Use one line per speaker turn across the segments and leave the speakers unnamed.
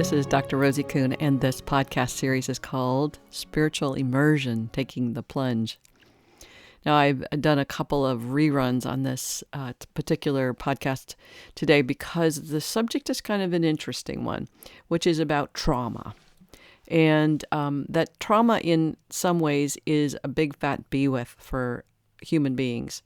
This is Dr. Rosie Kuhn, and this podcast series is called Spiritual Immersion, Taking the Plunge. Now, I've done a couple of reruns on this particular podcast today because the subject is kind of an interesting one, which is about trauma. And that trauma in some ways is a big fat beewith for human beings.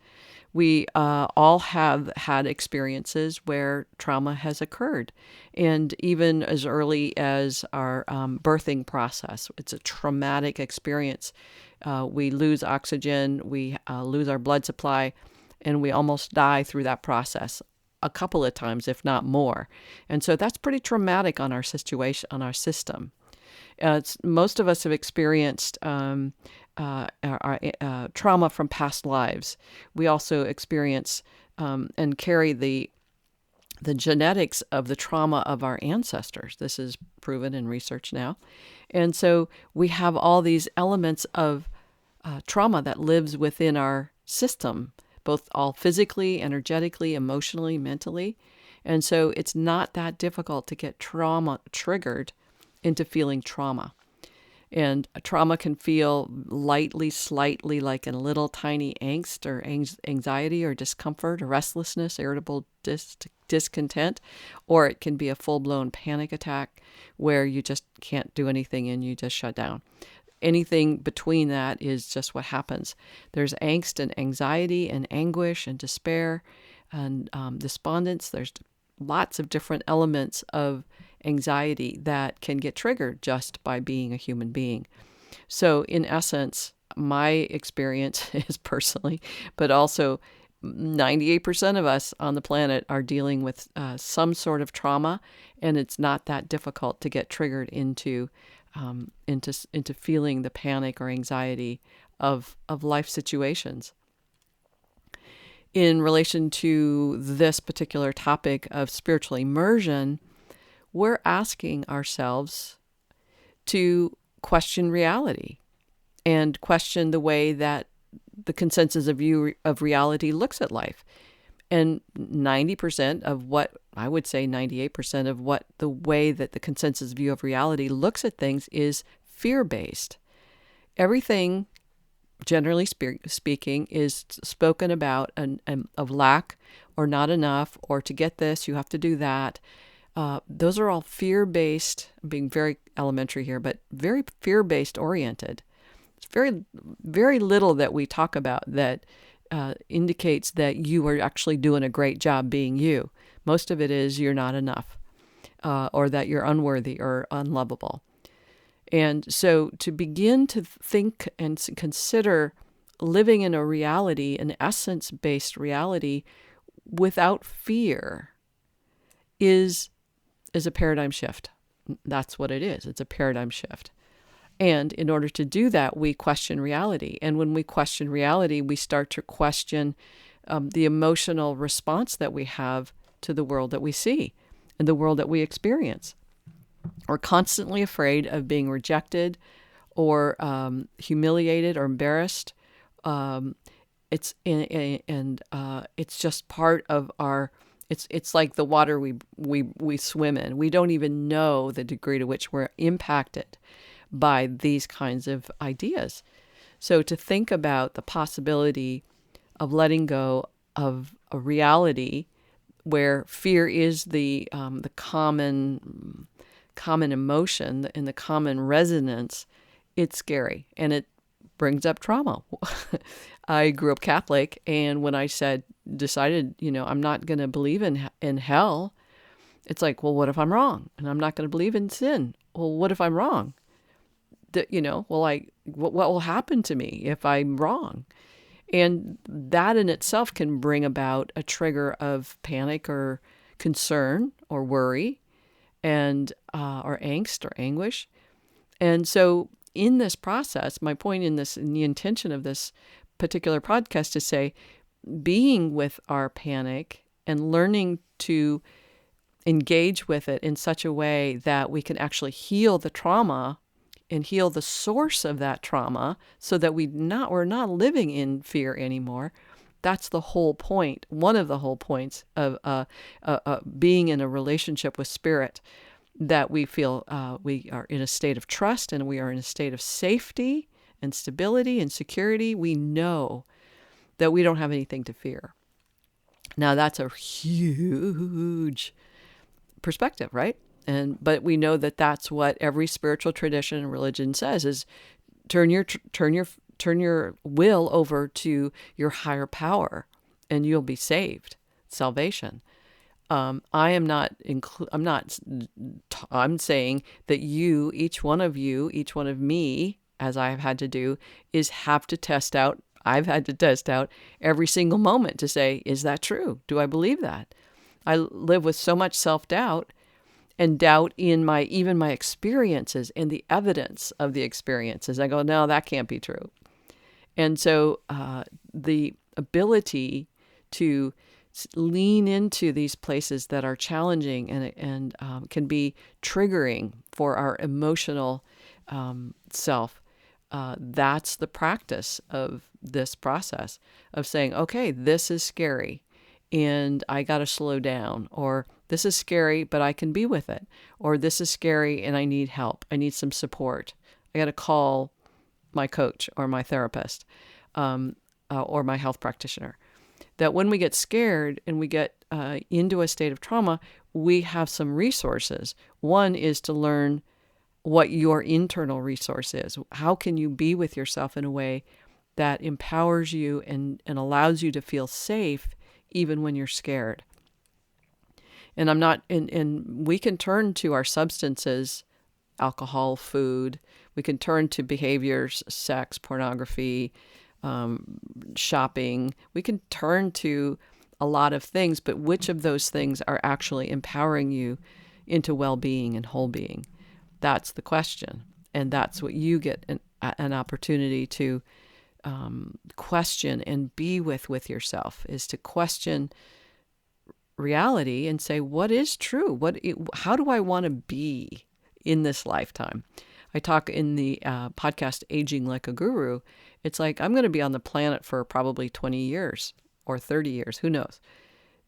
We all have had experiences where trauma has occurred, and even as early as our birthing process, it's a traumatic experience. We lose oxygen, we lose our blood supply, and we almost die through that process a couple of times, if not more. And so that's pretty traumatic on our situation, on our system. Most of us have experienced trauma from past lives. We also experience and carry the genetics of the trauma of our ancestors. This is proven in research now. And so we have all these elements of trauma that lives within our system, both all physically, energetically, emotionally, mentally. And so it's not that difficult to get trauma triggered into feeling trauma. And trauma can feel lightly, slightly like a little tiny angst or anxiety or discomfort or restlessness, irritable discontent, or it can be a full-blown panic attack where you just can't do anything and you just shut down. Anything between that is just what happens. There's angst and anxiety and anguish and despair and despondence. There's lots of different elements of anxiety that can get triggered just by being a human being. So in essence, my experience is personally, but also 98% of us on the planet are dealing with some sort of trauma, and it's not that difficult to get triggered into feeling the panic or anxiety of life situations. In relation to this particular topic of spiritual immersion, we're asking ourselves to question reality and question the way that the consensus of view of reality looks at life. And 90% of what, I would say 98% of what the way that the consensus view of reality looks at things is fear-based. Everything, generally speaking, is spoken about of lack or not enough, or to get this, you have to do that. Those are all fear-based, being very elementary here, but very fear-based oriented. It's very, very little that we talk about that indicates that you are actually doing a great job being you. Most of it is you're not enough, or that you're unworthy or unlovable. And so to begin to think and consider living in a reality, an essence-based reality without fear is a paradigm shift. That's what it is. It's a paradigm shift. And in order to do that, we question reality. And when we question reality, we start to question the emotional response that we have to the world that we see and the world that we experience. We're constantly afraid of being rejected or humiliated or embarrassed. It's just part of our. It's like the water we swim in. We don't even know the degree to which we're impacted by these kinds of ideas. So to think about the possibility of letting go of a reality where fear is the common emotion and the common resonance, it's scary and it brings up trauma. I grew up Catholic, and when I decided, I'm not going to believe in hell, it's like, well, what if I'm wrong? And I'm not going to believe in sin. Well, what if I'm wrong? What will happen to me if I'm wrong? And that in itself can bring about a trigger of panic or concern or worry and or angst or anguish. And so in this process, my point in the intention of this particular podcast to say, being with our panic and learning to engage with it in such a way that we can actually heal the trauma and heal the source of that trauma so that we're not living in fear anymore. That's the whole point, one of the whole points of being in a relationship with spirit. that we feel we are in a state of trust and we are in a state of safety and stability and security, we know that we don't have anything to fear. Now, that's a huge perspective, right? But we know that that's what every spiritual tradition and religion says is turn your will over to your higher power, and you'll be saved. Salvation. I'm saying that each one of me, as I've had to do, I've had to test out every single moment to say, is that true? Do I believe that? I live with so much self-doubt and doubt in even my experiences and the evidence of the experiences. I go, no, that can't be true. And so the ability to lean into these places that are challenging and can be triggering for our emotional self, that's the practice of this process of saying, okay, this is scary and I got to slow down, or this is scary, but I can be with it, or this is scary and I need help. I need some support. I got to call my coach or my therapist or my health practitioner. That when we get scared and we get into a state of trauma, we have some resources. One is to learn what your internal resource is. How can you be with yourself in a way that empowers you and allows you to feel safe even when you're scared? And we can turn to our substances, alcohol, food. We can turn to behaviors, sex, pornography, shopping. We can turn to a lot of things, but which of those things are actually empowering you into well-being and whole being? That's the question. And that's what you get an opportunity to question and be with yourself, is to question reality and say, what is true? How do I want to be in this lifetime? I talk in the podcast, Aging Like a Guru. It's like, I'm going to be on the planet for probably 20 years or 30 years, who knows?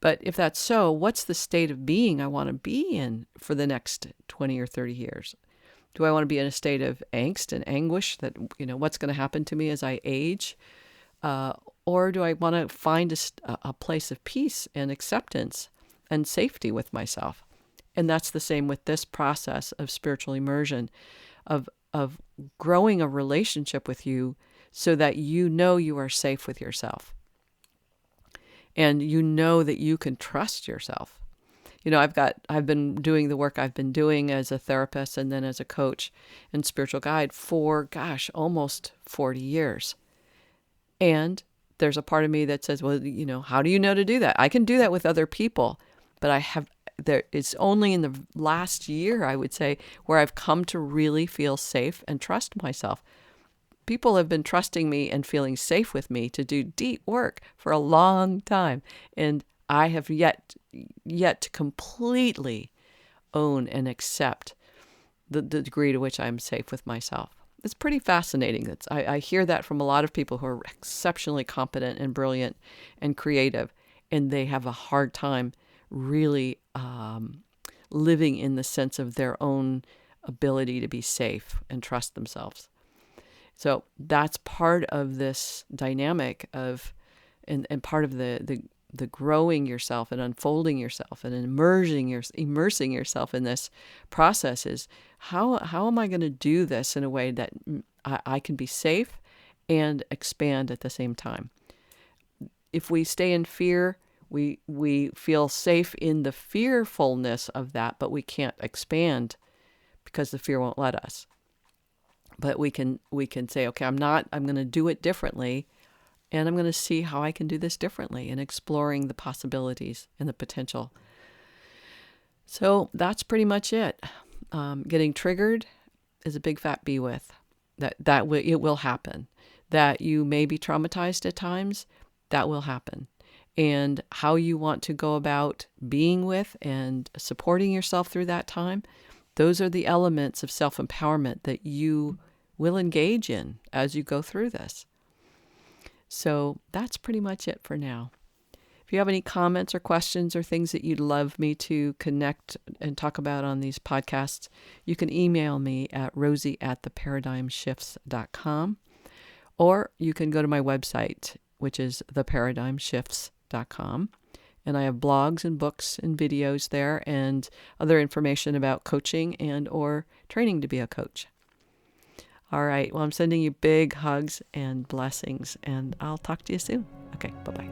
But if that's so, what's the state of being I want to be in for the next 20 or 30 years? Do I want to be in a state of angst and anguish that, what's going to happen to me as I age? Or do I want to find a place of peace and acceptance and safety with myself? And that's the same with this process of spiritual immersion, of growing a relationship with you so that you know you are safe with yourself. And you know that you can trust yourself. I've been doing the work I've been doing as a therapist and then as a coach and spiritual guide for, almost 40 years. And there's a part of me that says, well, how do you know to do that? I can do that with other people, but it's only in the last year, I would say, where I've come to really feel safe and trust myself. People have been trusting me and feeling safe with me to do deep work for a long time. And I have yet to completely own and accept the degree to which I'm safe with myself. It's pretty fascinating. I hear that from a lot of people who are exceptionally competent and brilliant and creative, and they have a hard time really living in the sense of their own ability to be safe and trust themselves. So that's part of this dynamic of, and part of the growing yourself and unfolding yourself and immersing yourself in this process is how am I going to do this in a way that I can be safe and expand at the same time? If we stay in fear, we feel safe in the fearfulness of that, but we can't expand because the fear won't let us. But we can say, okay, I'm going to do it differently, and I'm going to see how I can do this differently, and exploring the possibilities and the potential. So that's pretty much it. Getting triggered is a big fat be with. It will happen. That you may be traumatized at times, that will happen. And how you want to go about being with and supporting yourself through that time, those are the elements of self-empowerment that you will engage in as you go through this. So that's pretty much it for now. If you have any comments or questions or things that you'd love me to connect and talk about on these podcasts, you can email me at rosie@theparadigmshifts.com, or you can go to my website, which is theparadigmshifts.com. And I have blogs and books and videos there and other information about coaching and or training to be a coach. All right. Well, I'm sending you big hugs and blessings, and I'll talk to you soon. Okay. Bye-bye.